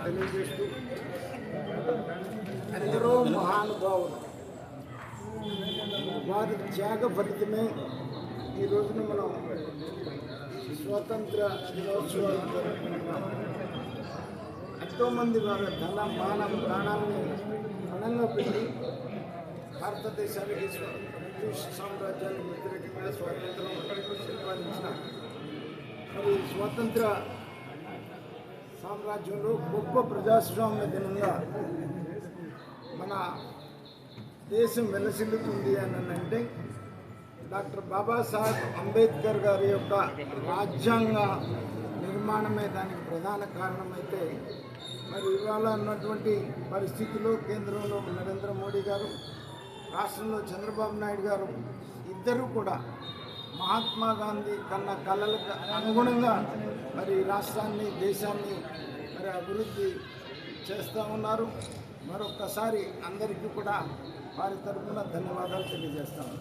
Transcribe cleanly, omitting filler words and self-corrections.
తెలియజేస్తూ ఎందరో మహానుభావులు వారి త్యాగ ఫలితమే ఈ రోజున మనం స్వాతంత్ర దినోత్సవాలు జరుపుకుంటున్నాం. ఎంతోమంది వారి ధన మాన ప్రాణాలను పణంగా పెట్టి భారతదేశానికి బ్రిటిష్ సామ్రాజ్యానికి వ్యతిరేకంగా స్వాతంత్రం సంపాదించిన మరి స్వాతంత్ర సామ్రాజ్యంలో గొప్ప ప్రజాస్వామ్య దినంగా మన దేశం వెలసిల్లుతుంది అని అంటే డాక్టర్ బాబాసాహెబ్ అంబేద్కర్ గారి యొక్క రాజ్యాంగ నిర్మాణమే దానికి ప్రధాన కారణమైతే మరి ఇవాళ ఉన్నటువంటి పరిస్థితుల్లో కేంద్రంలో నరేంద్ర మోడీ గారు, రాష్ట్రంలో చంద్రబాబు నాయుడు గారు ఇద్దరూ కూడా మహాత్మా గాంధీ కన్న కళలకు అనుగుణంగా మరి రాష్ట్రాన్ని దేశాన్ని మరి అభివృద్ధి చేస్తూ ఉన్నారు. మరొక్కసారి అందరికీ కూడా వారి తరఫున ధన్యవాదాలు తెలియజేస్తాను.